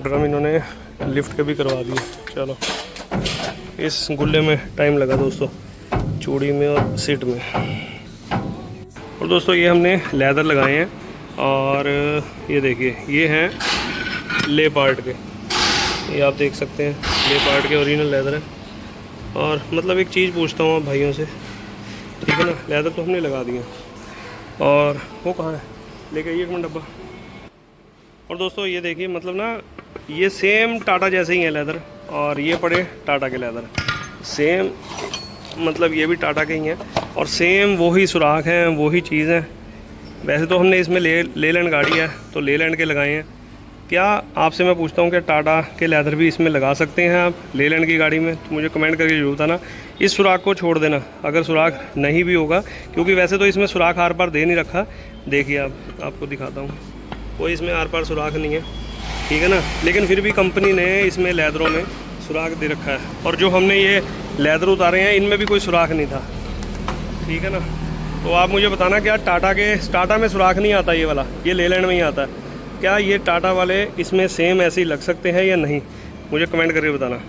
ड्रम इन्होंने लिफ्ट के भी करवा दिए। चलो इस गुल्ले में टाइम लगा दोस्तों, चूड़ी में और सीट में। और दोस्तों ये हमने लेदर लगाए हैं, और ये देखिए ये हैं ले पार्ट के, ये आप देख सकते हैं ले पार्ट के ओरिजिनल लेदर है। और मतलब एक चीज़ पूछता हूँ आप भाइयों से, ठीक है ना, लेदर तो हमने लगा दिया, और वो कहाँ है, लेके आइए 1 मिनट डब्बा। और दोस्तों ये देखिए मतलब ना ये सेम टाटा जैसे ही है लेदर, और ये पड़े टाटा के लेदर सेम, मतलब ये भी टाटा के ही हैं, और सेम वही सुराख हैं, वही चीज़ हैं। वैसे तो हमने इसमें लेलैंड गाड़ी है तो लेलैंड के लगाए हैं। क्या आपसे मैं पूछता हूँ कि टाटा के लेदर भी इसमें लगा सकते हैं आप लेलैंड की गाड़ी में? तो मुझे कमेंट करके जरूर बताना। इस सुराख को छोड़ देना अगर सुराख नहीं भी होगा, क्योंकि वैसे तो इसमें सुराख आर पार दे नहीं रखा। देखिए आपको दिखाता हूँ, कोई इसमें आर पार सुराख नहीं है, ठीक है ना। लेकिन फिर भी कंपनी ने इसमें लेदरों में सुराख दे रखा है, और जो हमने ये लेदर उतारे हैं इनमें भी कोई सुराख नहीं था, ठीक है ना। तो आप मुझे बताना, क्या टाटा में सुराख नहीं आता ये वाला, ये लेलैंड में ही आता है, क्या ये टाटा वाले इसमें सेम ऐसे ही लग सकते हैं या नहीं? मुझे कमेंट करके बताना।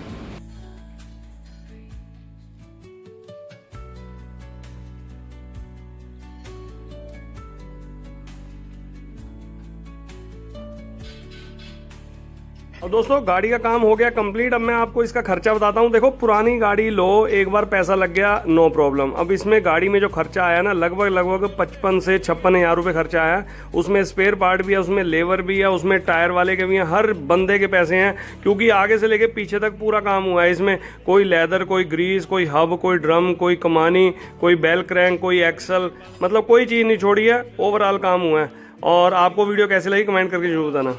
और दोस्तों गाड़ी का काम हो गया कंप्लीट। अब मैं आपको इसका खर्चा बताता हूँ। देखो पुरानी गाड़ी लो, एक बार पैसा लग गया नो प्रॉब्लम। अब इसमें गाड़ी में जो खर्चा आया ना, लगभग 55 से 56 हज़ार रुपये खर्चा आया। उसमें स्पेयर पार्ट भी है, उसमें लेबर भी है, उसमें टायर वाले के भी हैं, हर बंदे के पैसे हैं, क्योंकि आगे से लेके पीछे तक पूरा काम हुआ है इसमें। कोई लेदर, कोई ग्रीस, कोई हब, कोई ड्रम, कोई कमानी, कोई बेल क्रैंक, कोई एक्सल, मतलब कोई चीज़ नहीं छोड़ी है, ओवरऑल काम हुआ है। और आपको वीडियो कैसी लगी कमेंट करके जरूर बताना।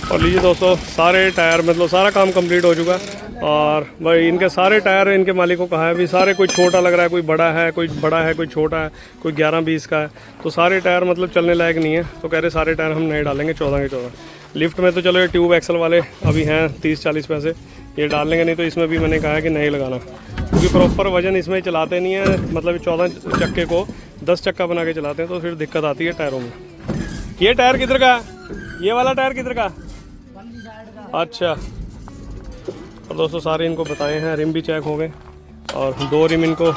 और लीजिए दोस्तों, सारे टायर मतलब सारा काम कंप्लीट हो चुका है। और भाई इनके सारे टायर इनके मालिक को कहा है भी सारे, कोई छोटा लग रहा है, कोई बड़ा है, कोई छोटा है, कोई 11-20 का है, तो सारे टायर मतलब चलने लायक नहीं है। तो कह रहे सारे टायर हम नए डालेंगे 14 के 14। लिफ्ट में तो चलो ये ट्यूब एक्सल वाले अभी हैं 30-40 पैसे, ये डाल लेंगे, नहीं तो इसमें भी मैंने कहा है कि नहीं लगाना, क्योंकि प्रॉपर वजन इसमें चलाते नहीं है। मतलब 14 चक्के को 10 चक्का बना के चलाते हैं, तो फिर दिक्कत आती है टायरों में। ये टायर किधर का, ये वाला टायर किधर का? अच्छा। और दोस्तों सारे इनको बताए हैं, रिम भी चेक हो गए और 2 रिम इनको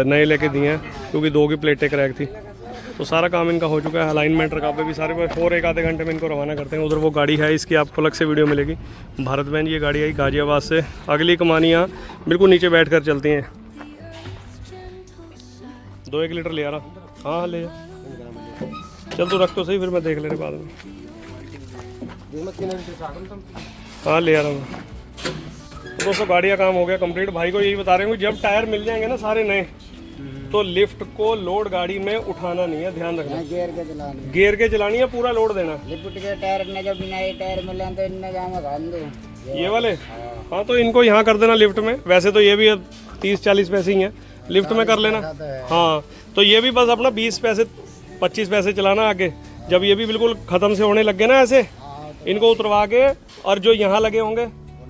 नए लेके दिए हैं, क्योंकि 2 की प्लेटें क्रैक थी। तो सारा काम इनका हो चुका है। अलाइनमेंट रकाबे भी सारे, और 1 आधे घंटे में इनको रवाना करते हैं। उधर वो गाड़ी है, इसकी आपको अलग से वीडियो मिलेगी। भारत बैंड ये गाड़ी आई गाजियाबाद से। अगली कमानियाँ बिल्कुल नीचे बैठ कर चलती हैं। 2-1 लीटर ले आ रहा। हाँ ले जा, चल तू रख तो सही, फिर मैं देख ले रहे बाद में। हाँ ले आ रहा हूँ। तो दोस्तों गाड़ी का काम हो गया कंप्लीट। भाई को यही बता रहे हूँ, जब टायर मिल जाएंगे ना सारे नए, तो लिफ्ट को लोड गाड़ी में उठाना नहीं है, ध्यान रखना। गेयर के चलानी है, पूरा लोड देना। लिफ्ट के टायर में जब नए टायर मिले तो इनने जामा खान दो ये वाले। हाँ तो इनको यहाँ कर देना लिफ्ट में। वैसे तो ये भी 30-40 पैसे ही हैं, लिफ्ट में कर लेना। हाँ तो ये भी बस अपना 20 पैसे 25 पैसे चलाना आगे। जब ये भी बिल्कुल ख़त्म से होने लग गए ना ऐसे, इनको उतरवा के और जो यहाँ लगे होंगे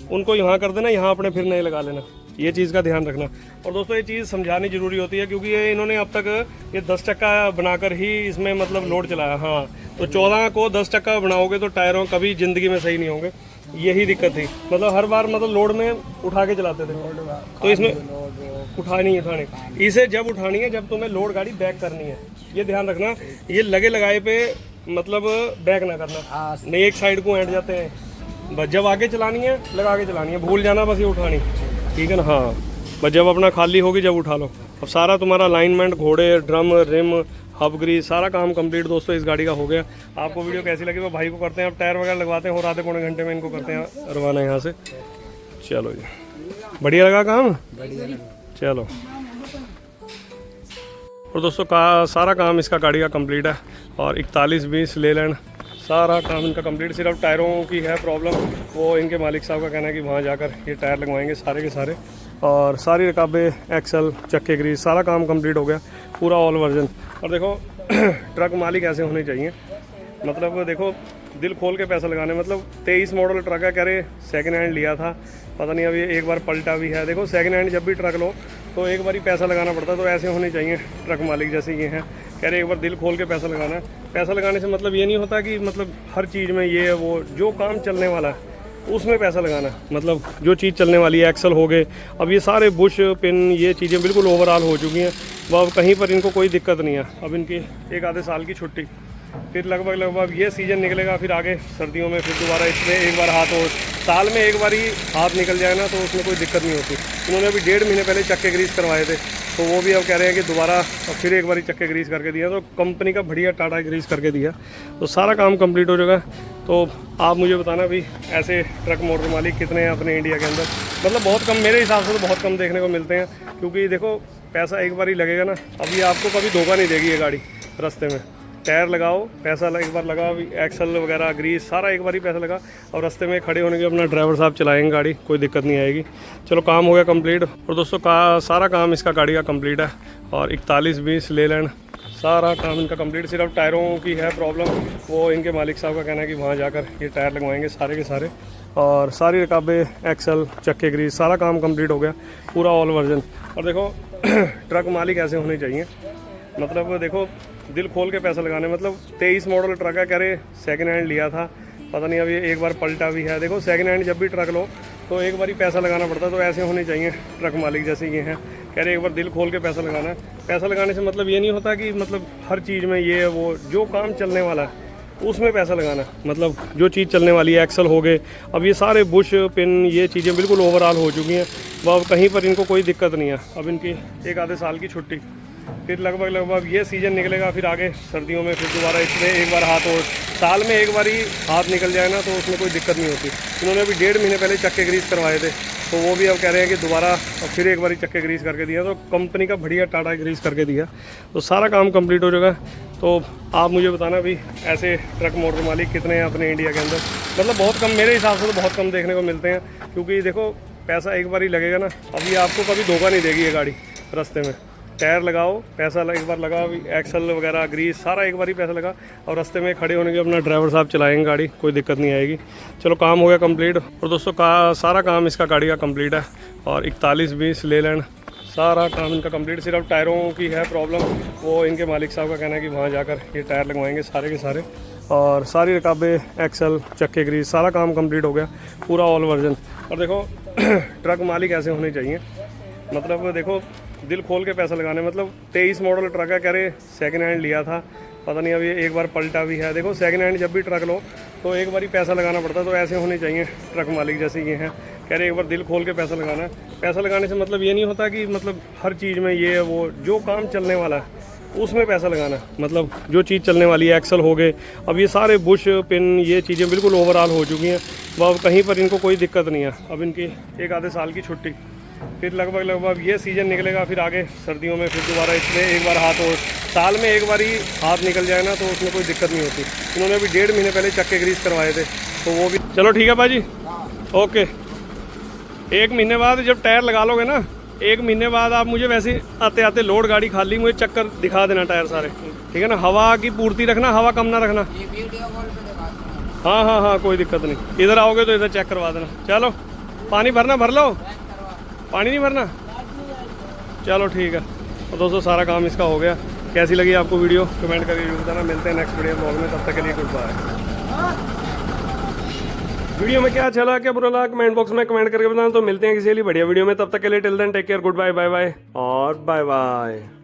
उनको यहाँ कर देना, यहाँ अपने फिर नए लगा लेना। ये चीज़ का ध्यान रखना। और दोस्तों ये चीज़ समझानी ज़रूरी होती है, क्योंकि ये इन्होंने अब तक ये 10 चक्का बनाकर ही इसमें मतलब लोड चलाया। हाँ तो 14 को 10 चक्का बनाओगे तो टायरों कभी ज़िंदगी में सही नहीं होंगे। यही दिक्कत थी, मतलब हर बार मतलब लोड में उठा के चलाते थे, तो इसमें उठानी इसे जब उठानी है जब तुम्हें लोड गाड़ी बैक करनी है, ये ध्यान रखना। ये लगे लगाए पे मतलब बैक ना करना, नहीं एक साइड को ऐंठ जाते हैं। बस जब आगे चलानी है लगा के चलानी है, भूल जाना बस ये उठानी, ठीक है ना। हाँ बस जब अपना खाली होगी जब उठा लो। अब सारा तुम्हारा अलाइनमेंट, घोड़े, ड्रम, रिम, हब ग्रीस, सारा काम कंप्लीट दोस्तों इस गाड़ी का हो गया। आपको वीडियो कैसी लगी वो भाई को करते हैं, अब टायर वगैरह लगवाते हैं और आधे पौने घंटे में इनको करते हैं रवाना यहाँ से। चलो जी, बढ़िया लगा काम, चलो। और दोस्तों सारा काम इसका गाड़ी का कंप्लीट है और 41-20 ले लैंड सारा काम इनका कंप्लीट। सिर्फ टायरों की है प्रॉब्लम, वो इनके मालिक साहब का कहना है कि वहाँ जाकर ये टायर लगवाएंगे सारे के सारे। और सारी रकाबे, एक्सल, चक्के ग्रीस, सारा काम कंप्लीट हो गया, पूरा ऑल वर्जन। और देखो ट्रक मालिक ऐसे होने चाहिए, मतलब देखो दिल खोल के पैसा लगाने। मतलब 23 मॉडल ट्रक है, कह रहे सेकेंड हैंड लिया था, पता नहीं अभी एक बार पलटा भी है। देखो सेकेंड हैंड जब भी ट्रक लो तो एक बार ही पैसा लगाना पड़ता है, तो ऐसे होने चाहिए ट्रक मालिक जैसे ये हैं। कह रहे एक बार दिल खोल के पैसा लगाना है। पैसा लगाने से मतलब ये नहीं होता कि मतलब हर चीज़ में ये वो, जो काम चलने वाला है उसमें पैसा लगाना। मतलब जो चीज़ चलने वाली है, एक्सल हो गए, अब ये सारे बुश पिन ये चीज़ें बिल्कुल ओवरऑल हो चुकी हैं, वो अब कहीं पर इनको कोई दिक्कत नहीं है। अब इनकी 1 आधे साल की छुट्टी, फिर लगभग ये सीज़न निकलेगा, फिर आगे सर्दियों में फिर दोबारा इसमें एक बार हाथ हो, साल में एक बार ही हाथ निकल जाए ना, तो उसमें कोई दिक्कत नहीं होती। उन्होंने अभी 1.5 महीने पहले चक्के ग्रीस करवाए थे, तो वो भी अब कह रहे हैं कि दोबारा फिर एक बार ही चक्के ग्रीस करके दिया, तो कंपनी का बढ़िया टाटा ग्रीस करके दिया। तो सारा काम कंप्लीट हो चुका है। तो आप मुझे बताना भी ऐसे ट्रक मोटर मालिक कितने हैं अपने इंडिया के अंदर। मतलब बहुत कम, मेरे हिसाब से तो बहुत कम देखने को मिलते हैं, क्योंकि देखो पैसा एक बार ही लगेगा ना। अभी आपको कभी धोखा नहीं देगी ये गाड़ी रास्ते में। टायर लगाओ, पैसा एक बार लगा, एक्सल वगैरह ग्रीस सारा एक बार ही पैसा लगा, और रास्ते में खड़े होने के अपना ड्राइवर साहब चलाएंगे गाड़ी, कोई दिक्कत नहीं आएगी। चलो काम हो गया कंप्लीट। और दोस्तों सारा काम इसका गाड़ी का कंप्लीट है और 41-20 ले लैंड सारा काम इनका कंप्लीट। सिर्फ टायरों की है प्रॉब्लम, वो इनके मालिक साहब का कहना है कि वहाँ जाकर ये टायर लगवाएंगे सारे के सारे। और सारी रकाबे, एक्सल, चक्के ग्रीस, सारा काम कंप्लीट हो गया, पूरा ऑल वर्जन। और देखो ट्रक मालिक ऐसे होने चाहिए, मतलब देखो दिल खोल के पैसा लगाने। मतलब 23 मॉडल ट्रक है, कह रहे सेकेंड हैंड लिया था, पता नहीं अभी एक बार पलटा भी है। देखो सेकेंड हैंड जब भी ट्रक लो तो एक बार ही पैसा लगाना पड़ता है, तो ऐसे होने चाहिए ट्रक मालिक जैसे ये हैं। कह रहे एक बार दिल खोल के पैसा लगाना है। पैसा लगाने से मतलब ये नहीं होता कि मतलब हर चीज़ में ये वो, जो काम चलने वाला है उसमें पैसा लगाना है। मतलब जो चीज़ चलने वाली है, एक्सल हो गए, अब ये सारे बुश पिन ये चीज़ें बिल्कुल ओवरऑल हो चुकी हैं। वह कहीं पर इनको कोई दिक्कत नहीं है। अब इनकी एक आधे साल की छुट्टी, फिर लगभग ये सीज़न निकलेगा, फिर आगे सर्दियों में फिर दोबारा इसमें एक बार हाथ, और साल में एक बार ही हाथ निकल जाए ना तो उसमें कोई दिक्कत नहीं होती। इन्होंने अभी 1.5 महीने पहले चक्के ग्रीस करवाए थे, तो वो भी अब कह रहे हैं कि दोबारा फिर एक बार ही चक्के ग्रीस करके दिया, तो कंपनी का बढ़िया टाटा ग्रीस करके दिया, तो सारा काम कंप्लीट हो चुका है। तो आप मुझे बताना भी ऐसे ट्रक मोटर मालिक कितने हैं अपने इंडिया के अंदर। मतलब बहुत कम, मेरे हिसाब से तो बहुत कम देखने को मिलते हैं, क्योंकि देखो पैसा एक बार ही लगेगा ना। अभी आपको कभी धोखा नहीं देगी ये गाड़ी रास्ते में। टायर लगाओ, पैसा एक बार लगा, एक्सल वगैरह ग्रीस सारा एक बार ही पैसा लगा, और रास्ते में खड़े होने के अपना ड्राइवर साहब चलाएंगे गाड़ी, कोई दिक्कत नहीं आएगी। चलो काम हो गया कंप्लीट। और दोस्तों सारा काम इसका गाड़ी का कंप्लीट है, और 4120 लेलैंड सारा काम इनका कंप्लीट। सिर्फ टायरों की है प्रॉब्लम, वो इनके मालिक साहब का कहना है कि वहाँ जाकर ये टायर लगवाएंगे सारे के सारे, और सारी रकाबे एक्सल चक्के ग्रीस सारा काम कंप्लीट हो गया, पूरा ऑल वर्जन। और देखो ट्रक मालिक ऐसे होने चाहिए, मतलब देखो दिल खोल के पैसा लगाने। मतलब 23 मॉडल ट्रक है, कह रहे सेकेंड हैंड लिया था, पता नहीं अभी एक बार पलटा भी है। देखो सेकेंड हैंड जब भी ट्रक लो तो एक बार ही पैसा लगाना पड़ता है, तो ऐसे होने चाहिए ट्रक मालिक जैसे ये हैं। कह रहे एक बार दिल खोल के पैसा लगाना है। पैसा लगाने से मतलब ये नहीं होता कि मतलब हर चीज़ में ये वो, जो काम चलने वाला है उसमें पैसा लगाना। मतलब जो चीज़ चलने वाली है, एक्सल हो गए, अब ये सारे बुश पिन ये चीज़ें बिल्कुल ओवरऑल हो चुकी हैं। वह कहीं पर इनको कोई दिक्कत नहीं है। अब इनकी एक आधे साल की छुट्टी, फिर लगभग ये सीज़न निकलेगा, फिर आगे सर्दियों में फिर दोबारा इसमें एक बार हाथ, और साल में एक बार ही हाथ निकल जाए ना तो उसमें कोई दिक्कत नहीं होती। इन्होंने अभी 1.5 महीने पहले चक्के ग्रीस करवाए थे, तो वो भी। चलो ठीक है भाजी, ओके। 1 महीने बाद जब टायर लगा लोगे ना, 1 महीने बाद आप मुझे वैसे आते आते लोड गाड़ी खाली मुझे चक्कर दिखा देना टायर सारे, ठीक है ना। हवा की पूर्ति रखना, हवा कम ना रखना। ये वीडियो कॉल पे दिखा दूंगा। हाँ, कोई दिक्कत नहीं। इधर आओगे तो इधर चेक करवा देना। चलो पानी भरना भर लो, पानी नहीं भरना, चलो ठीक है। तो दोस्तों सारा काम इसका हो गया। कैसी लगी आपको वीडियो कमेंट करके जरूर बताना। मिलते हैं नेक्स्ट वीडियो ब्लॉग में, तब तक के लिए गुड बाय। वीडियो में क्या चला क्या बुरा लगा कमेंट बॉक्स में कमेंट करके बताना। तो मिलते हैं किसी बढ़िया वीडियो में, तब तक के लिए till then take care, good bye, bye bye और बाय बाय।